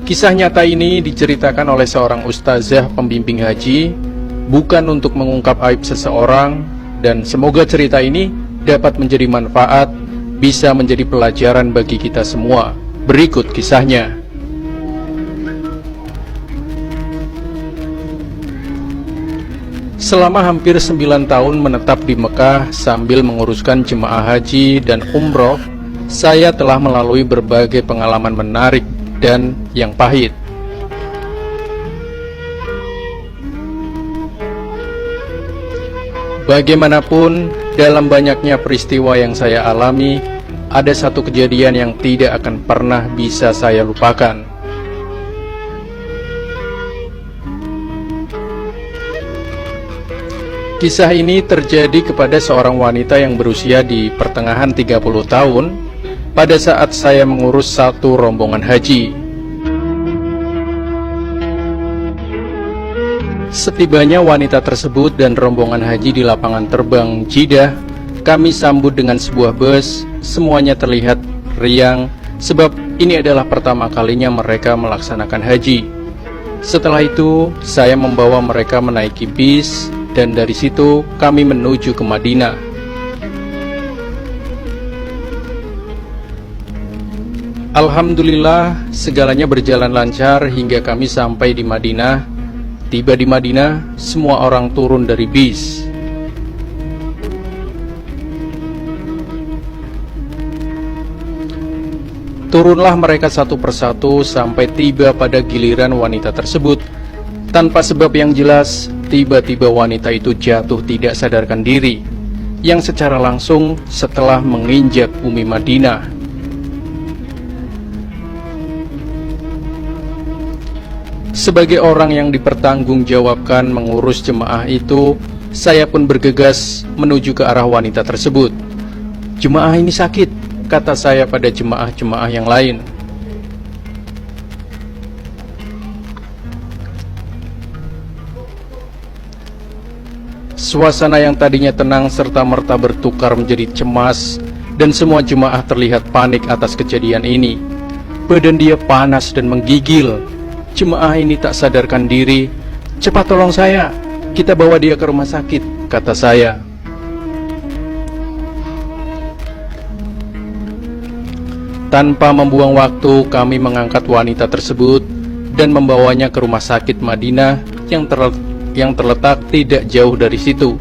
Kisah nyata ini diceritakan oleh seorang ustazah pembimbing haji, bukan untuk mengungkap aib seseorang, dan semoga cerita ini dapat menjadi manfaat, bisa menjadi pelajaran bagi kita semua. Berikut kisahnya. Selama hampir 9 tahun menetap di Mekah sambil menguruskan jemaah haji dan umroh, saya telah melalui berbagai pengalaman menarik dan yang pahit. Bagaimanapun, dalam banyaknya peristiwa yang saya alami, ada satu kejadian yang tidak akan pernah bisa saya lupakan. Kisah ini terjadi kepada seorang wanita yang berusia di pertengahan 30 tahun pada saat saya mengurus satu rombongan haji. Setibanya wanita tersebut dan rombongan haji di lapangan terbang Jeddah, kami sambut dengan sebuah bus. Semuanya terlihat riang sebab ini adalah pertama kalinya mereka melaksanakan haji. Setelah itu, saya membawa mereka menaiki bis dan dari situ kami menuju ke Madinah. Alhamdulillah, segalanya berjalan lancar hingga kami sampai di Madinah. Tiba di Madinah, semua orang turun dari bis. Turunlah mereka satu persatu sampai tiba pada giliran wanita tersebut. Tanpa sebab yang jelas, tiba-tiba wanita itu jatuh tidak sadarkan diri, yang secara langsung setelah menginjak bumi Madinah. Sebagai orang yang dipertanggungjawabkan mengurus jemaah itu, saya pun bergegas menuju ke arah wanita tersebut. "Jemaah ini sakit," kata saya pada jemaah-jemaah yang lain. Suasana yang tadinya tenang serta-merta bertukar menjadi cemas, dan semua jemaah terlihat panik atas kejadian ini. Badan dia panas dan menggigil. Jemaah ini tak sadarkan diri. "Cepat tolong saya, kita bawa dia ke rumah sakit," kata saya. Tanpa membuang waktu, kami mengangkat wanita tersebut dan membawanya ke rumah sakit Madinah yang terletak tidak jauh dari situ.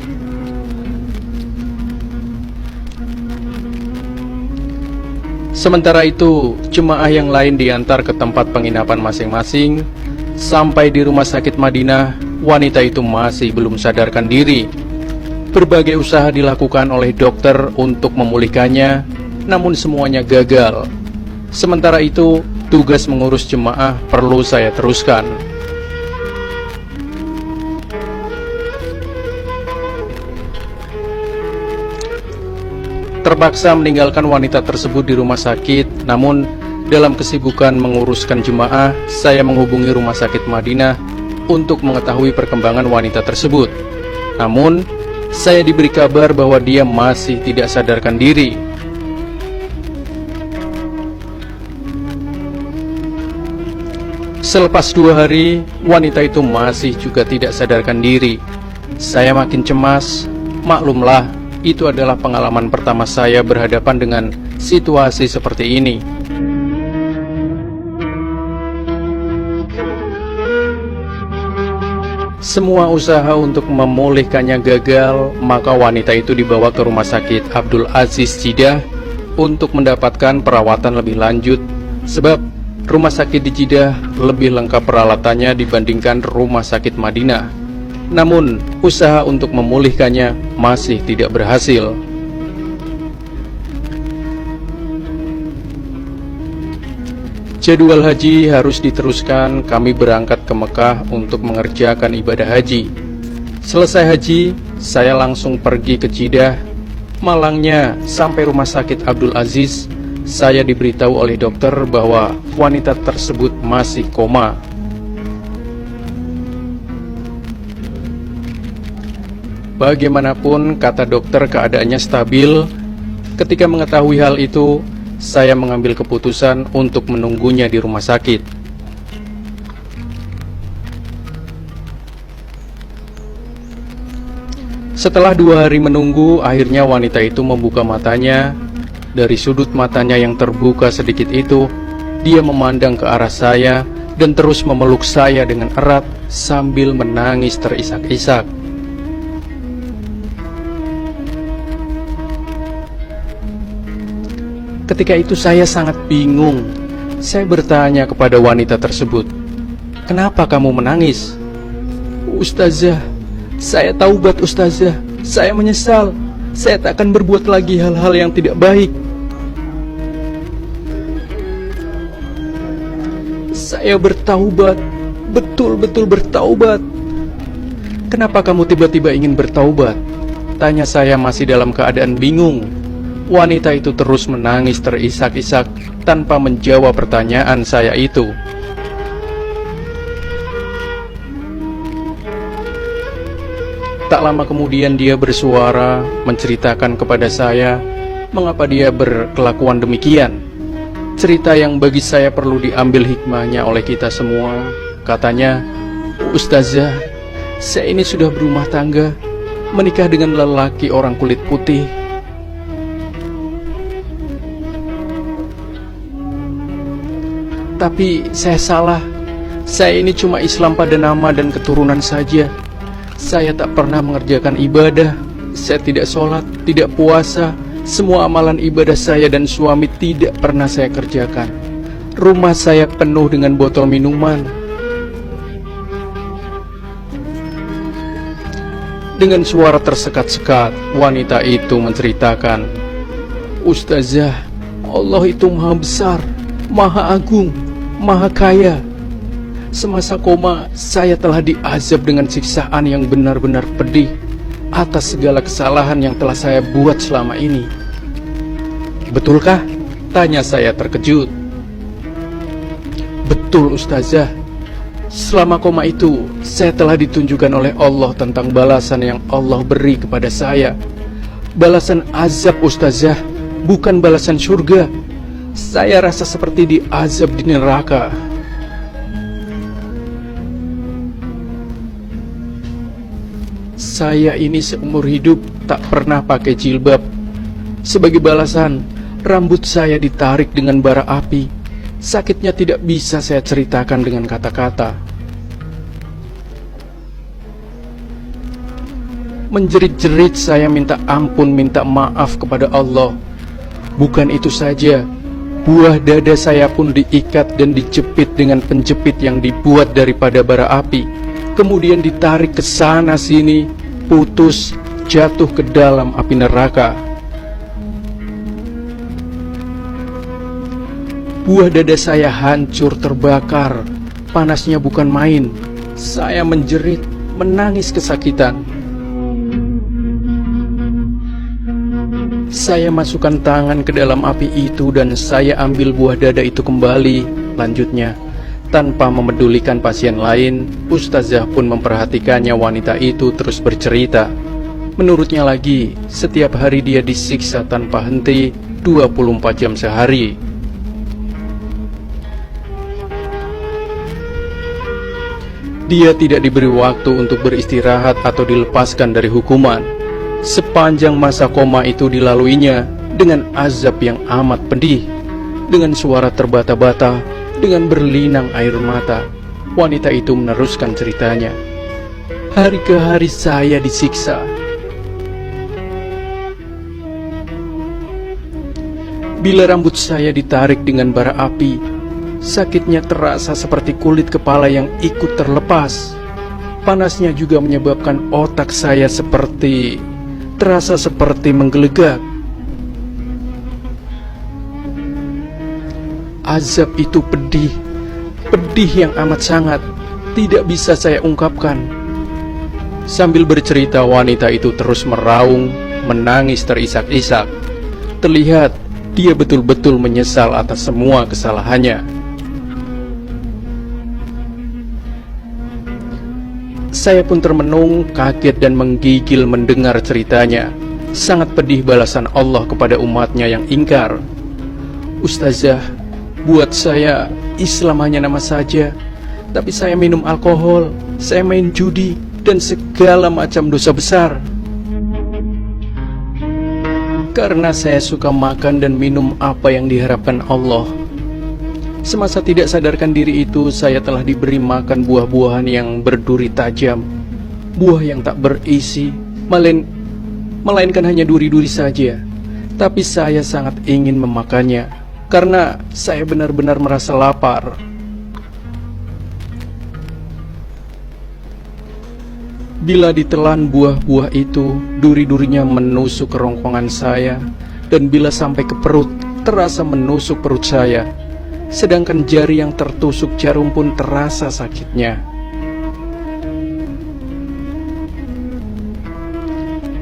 Sementara itu, jemaah yang lain diantar ke tempat penginapan masing-masing. Sampai di rumah sakit Madinah, wanita itu masih belum sadarkan diri. Berbagai usaha dilakukan oleh dokter untuk memulihkannya, namun semuanya gagal. Sementara itu, tugas mengurus jemaah perlu saya teruskan. Terpaksa meninggalkan wanita tersebut di rumah sakit, namun dalam kesibukan menguruskan jemaah, saya menghubungi rumah sakit Madinah untuk mengetahui perkembangan wanita tersebut. Namun, saya diberi kabar bahwa dia masih tidak sadarkan diri. Selepas 2 hari, wanita itu masih juga tidak sadarkan diri. Saya makin cemas. Maklumlah, itu adalah pengalaman pertama saya berhadapan dengan situasi seperti ini. Semua usaha untuk memulihkannya gagal, maka wanita itu dibawa ke rumah sakit Abdul Aziz Jeddah untuk mendapatkan perawatan lebih lanjut, sebab rumah sakit di Jeddah lebih lengkap peralatannya dibandingkan rumah sakit Madinah. Namun, usaha untuk memulihkannya masih tidak berhasil. Jadwal haji harus diteruskan. Kami berangkat ke Mekah untuk mengerjakan ibadah haji. Selesai haji, saya langsung pergi ke Jeddah. Malangnya, sampai rumah sakit Abdul Aziz, saya diberitahu oleh dokter bahwa wanita tersebut masih koma. Bagaimanapun, kata dokter, keadaannya stabil. Ketika mengetahui hal itu, saya mengambil keputusan untuk menunggunya di rumah sakit. Setelah 2 hari menunggu, akhirnya wanita itu membuka matanya. Dari sudut matanya yang terbuka sedikit itu, dia memandang ke arah saya dan terus memeluk saya dengan erat sambil menangis terisak-isak. Ketika itu saya sangat bingung. Saya bertanya kepada wanita tersebut, "Kenapa kamu menangis?" "Ustazah, saya taubat Ustazah. Saya menyesal. Saya tak akan berbuat lagi hal-hal yang tidak baik. Saya bertaubat, betul-betul bertaubat." "Kenapa kamu tiba-tiba ingin bertaubat?" tanya saya masih dalam keadaan bingung. Wanita itu terus menangis terisak-isak tanpa menjawab pertanyaan saya itu. Tak lama kemudian dia bersuara menceritakan kepada saya mengapa dia berkelakuan demikian. Cerita yang bagi saya perlu diambil hikmahnya oleh kita semua. Katanya, "Ustazah, saya ini sudah berumah tangga, menikah dengan lelaki orang kulit putih. Tapi saya salah. Saya ini cuma Islam pada nama dan keturunan saja. Saya tak pernah mengerjakan ibadah. Saya tidak sholat, tidak puasa. Semua amalan ibadah saya dan suami tidak pernah saya kerjakan. Rumah saya penuh dengan botol minuman." Dengan suara tersekat-sekat, wanita itu menceritakan, "Ustazah, Allah itu maha besar, maha agung, maha kaya. Semasa koma, saya telah diazab dengan siksaan yang benar-benar pedih atas segala kesalahan yang telah saya buat selama ini." "Betulkah?" tanya saya terkejut. "Betul Ustazah. Selama koma itu, saya telah ditunjukkan oleh Allah tentang balasan yang Allah beri kepada saya. Balasan azab Ustazah, bukan balasan surga. Saya rasa seperti diazab di neraka." Saya ini seumur hidup tak pernah pakai jilbab. Sebagai balasan, rambut saya ditarik dengan bara api. Sakitnya tidak bisa saya ceritakan dengan kata-kata. Menjerit-jerit saya minta ampun, minta maaf kepada Allah. Bukan itu saja, buah dada saya pun diikat dan dijepit dengan penjepit yang dibuat daripada bara api. Kemudian ditarik ke sana sini, putus, jatuh ke dalam api neraka. Buah dada saya hancur terbakar. Panasnya bukan main. Saya menjerit, menangis kesakitan. Saya masukkan tangan ke dalam api itu dan saya ambil buah dada itu kembali. Lanjutnya, tanpa memedulikan pasien lain, Ustazah pun memperhatikannya. Wanita itu terus bercerita. Menurutnya lagi, setiap hari dia disiksa tanpa henti 24 jam sehari. Dia tidak diberi waktu untuk beristirahat atau dilepaskan dari hukuman. Sepanjang masa koma itu dilaluinya dengan azab yang amat pedih. Dengan suara terbata-bata, dengan berlinang air mata, wanita itu meneruskan ceritanya. "Hari ke hari saya disiksa. Bila rambut saya ditarik dengan bara api, sakitnya terasa seperti kulit kepala yang ikut terlepas. Panasnya juga menyebabkan otak saya terasa seperti menggelegak. Azab itu pedih yang amat sangat, tidak bisa saya ungkapkan." Sambil bercerita, wanita itu terus meraung, menangis terisak-isak. Terlihat dia betul-betul menyesal atas semua kesalahannya. Saya pun termenung, kaget dan menggigil mendengar ceritanya. Sangat pedih balasan Allah kepada umatnya yang ingkar. "Ustazah, buat saya Islam hanya nama saja. Tapi saya minum alkohol, saya main judi, dan segala macam dosa besar." karena saya suka makan dan minum apa yang diharapkan Allah. Semasa tidak sadarkan diri itu, saya telah diberi makan buah-buahan yang berduri tajam, buah yang tak berisi, melainkan hanya duri-duri saja. Tapi saya sangat ingin memakannya, karena saya benar-benar merasa lapar. Bila ditelan buah-buah itu, duri-durinya menusuk kerongkongan saya, dan bila sampai ke perut, terasa menusuk perut saya. Sedangkan jari yang tertusuk jarum pun terasa sakitnya.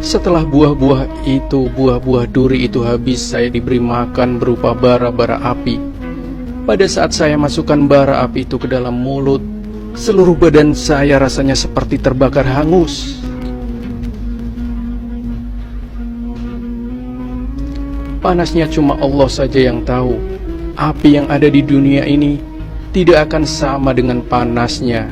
Setelah buah-buah duri itu habis, saya diberi makan berupa bara-bara api. Pada saat saya masukkan bara api itu ke dalam mulut, seluruh badan saya rasanya seperti terbakar hangus. Panasnya cuma Allah saja yang tahu. Api yang ada di dunia ini tidak akan sama dengan panasnya.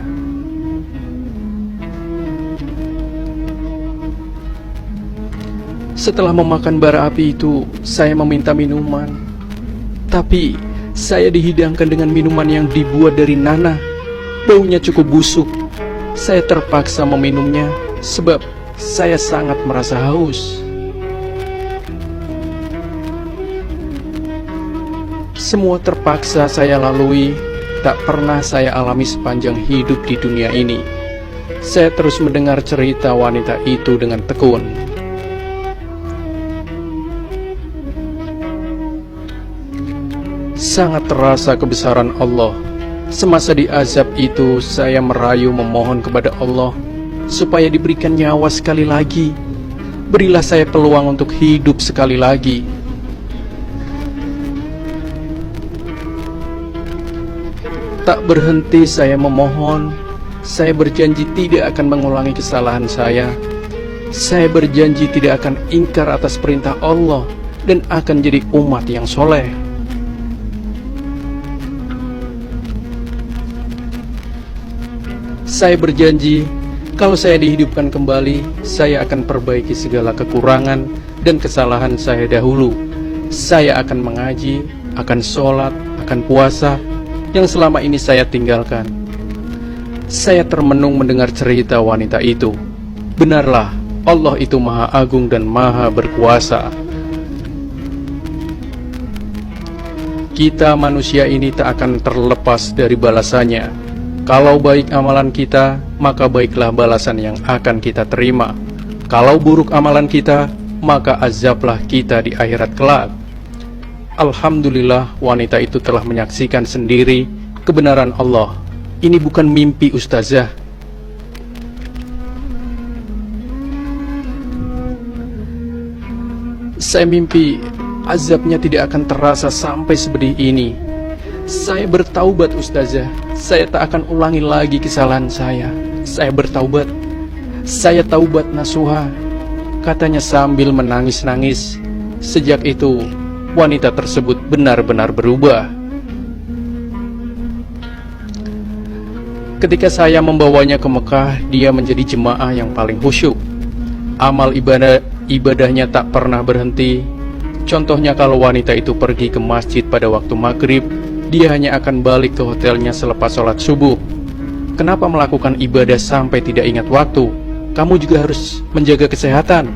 Setelah memakan bara api itu, saya meminta minuman. Tapi saya dihidangkan dengan minuman yang dibuat dari nanah. Baunya cukup busuk. Saya terpaksa meminumnya sebab saya sangat merasa haus. Semua terpaksa saya lalui, tak pernah saya alami sepanjang hidup di dunia ini. Saya terus mendengar cerita wanita itu dengan tekun. Sangat terasa kebesaran Allah. Semasa diazab itu, saya merayu memohon kepada Allah supaya diberikan nyawa sekali lagi. Berilah saya peluang untuk hidup sekali lagi. Tak berhenti saya memohon. Saya berjanji tidak akan mengulangi kesalahan saya. Saya berjanji tidak akan ingkar atas perintah Allah dan akan jadi umat yang soleh. Saya berjanji, kalau saya dihidupkan kembali, saya akan perbaiki segala kekurangan dan kesalahan saya dahulu. Saya akan mengaji, akan sholat, akan puasa, yang selama ini saya tinggalkan. Saya termenung mendengar cerita wanita itu. Benarlah, Allah itu Maha Agung dan Maha Berkuasa. Kita manusia ini tak akan terlepas dari balasannya. Kalau baik amalan kita, maka baiklah balasan yang akan kita terima. Kalau buruk amalan kita, maka azablah kita di akhirat kelak. Alhamdulillah, wanita itu telah menyaksikan sendiri kebenaran Allah. Ini bukan mimpi ustazah. Saya mimpi azabnya tidak akan terasa sampai sepedih ini. Saya bertaubat ustazah. Saya tak akan ulangi lagi kesalahan saya. Saya bertaubat. Saya taubat nasuha, katanya sambil menangis-nangis. Sejak itu, wanita tersebut benar-benar berubah. Ketika saya membawanya ke Mekah, dia menjadi jemaah yang paling khusyuk. Amal ibadahnya tak pernah berhenti. Contohnya kalau wanita itu pergi ke masjid pada waktu maghrib, dia hanya akan balik ke hotelnya selepas sholat subuh. Kenapa melakukan ibadah sampai tidak ingat waktu? Kamu juga harus menjaga kesehatan.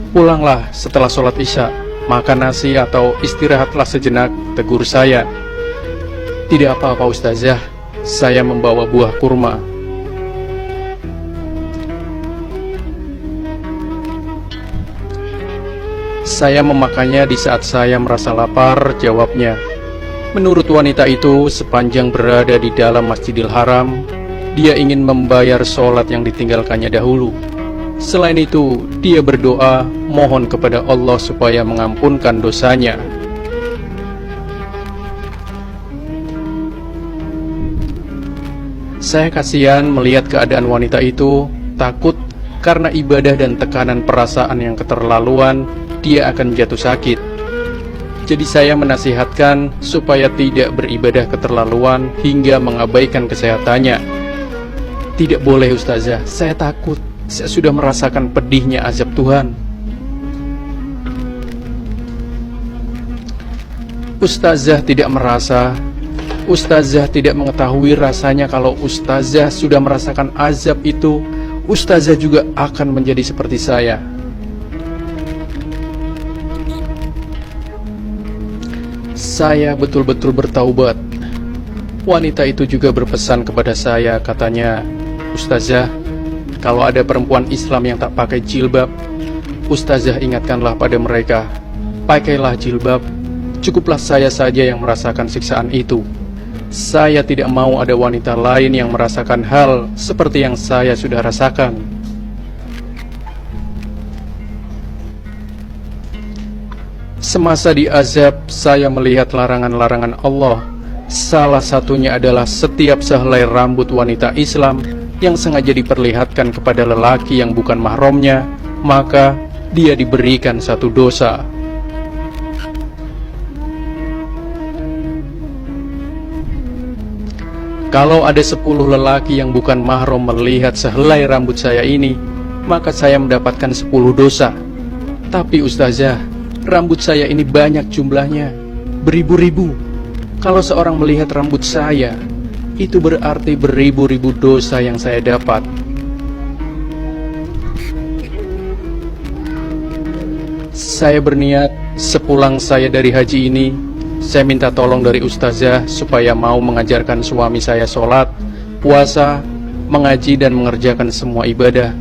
Pulanglah setelah sholat isya, makan nasi atau istirahatlah sejenak, tegur saya. Tidak apa-apa ustazah, saya membawa buah kurma. Saya memakannya di saat saya merasa lapar, jawabnya. Menurut wanita itu, sepanjang berada di dalam Masjidil Haram, dia ingin membayar sholat yang ditinggalkannya dahulu. Selain itu, dia berdoa, mohon kepada Allah supaya mengampunkan dosanya. Saya kasihan melihat keadaan wanita itu, takut karena ibadah dan tekanan perasaan yang keterlaluan, dia akan jatuh sakit. Jadi saya menasihatkan supaya tidak beribadah keterlaluan hingga mengabaikan kesehatannya. Tidak boleh Ustazah, saya takut. Saya sudah merasakan pedihnya azab Tuhan. Ustazah tidak merasa, Ustazah tidak mengetahui rasanya. Kalau Ustazah sudah merasakan azab itu, Ustazah juga akan menjadi seperti saya. Saya betul-betul bertaubat. Wanita itu juga berpesan kepada saya, katanya, Ustazah, kalau ada perempuan Islam yang tak pakai jilbab, Ustazah ingatkanlah pada mereka, pakailah jilbab. Cukuplah saya saja yang merasakan siksaan itu. Saya tidak mau ada wanita lain yang merasakan hal seperti yang saya sudah rasakan. Semasa diazab, saya melihat larangan-larangan Allah. Salah satunya adalah setiap sehelai rambut wanita Islam yang sengaja diperlihatkan kepada lelaki yang bukan mahramnya, maka dia diberikan satu dosa. Kalau ada 10 lelaki yang bukan mahram melihat sehelai rambut saya ini, maka saya mendapatkan 10 dosa. Tapi Ustazah, rambut saya ini banyak jumlahnya, beribu-ribu. Kalau seorang melihat rambut saya, itu berarti beribu-ribu dosa yang saya dapat. Saya berniat sepulang saya dari haji ini, saya minta tolong dari Ustazah supaya mau mengajarkan suami saya sholat, puasa, mengaji dan mengerjakan semua ibadah.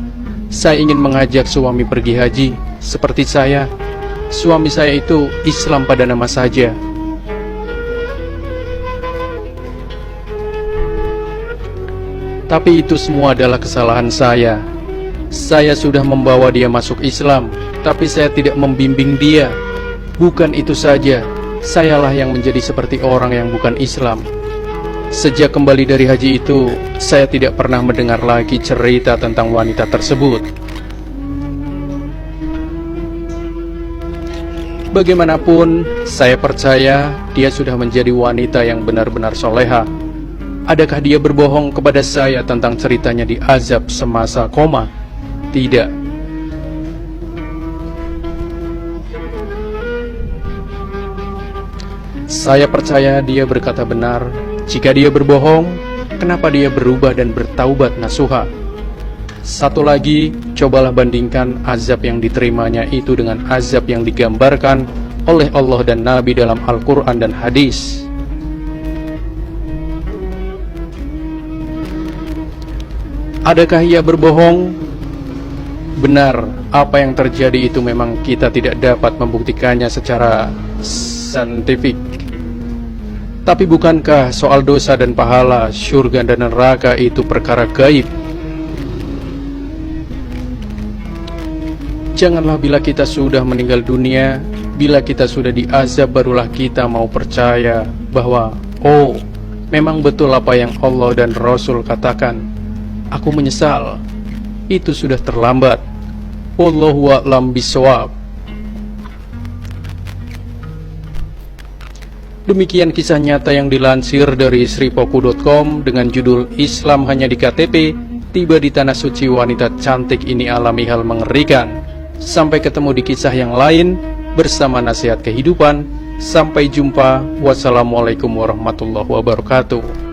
Saya ingin mengajak suami pergi haji seperti saya. Suami saya itu Islam pada nama saja. Tapi itu semua adalah kesalahan saya. Saya sudah membawa dia masuk Islam, tapi saya tidak membimbing dia. Bukan itu saja, sayalah yang menjadi seperti orang yang bukan Islam. Sejak kembali dari haji itu, saya tidak pernah mendengar lagi cerita tentang wanita tersebut. Bagaimanapun, saya percaya dia sudah menjadi wanita yang benar-benar soleha. Adakah dia berbohong kepada saya tentang ceritanya di azab semasa koma? Tidak. Saya percaya dia berkata benar. Jika dia berbohong, kenapa dia berubah dan bertaubat nasuha? Satu lagi, cobalah bandingkan azab yang diterimanya itu dengan azab yang digambarkan oleh Allah dan Nabi dalam Al-Quran dan hadis. Adakah ia berbohong? Benar, apa yang terjadi itu memang kita tidak dapat membuktikannya secara saintifik. Tapi bukankah soal dosa dan pahala, syurga dan neraka itu perkara gaib? Janganlah bila kita sudah meninggal dunia, bila kita sudah diazab, barulah kita mau percaya bahwa, oh, memang betul apa yang Allah dan Rasul katakan. Aku menyesal, itu sudah terlambat. Wallahu a'lam bishawab. Demikian kisah nyata yang dilansir dari sripoku.com dengan judul Islam hanya di KTP, tiba di tanah suci wanita cantik ini alami hal mengerikan. Sampai ketemu di kisah yang lain bersama nasihat kehidupan. Sampai jumpa. Wassalamualaikum warahmatullahi wabarakatuh.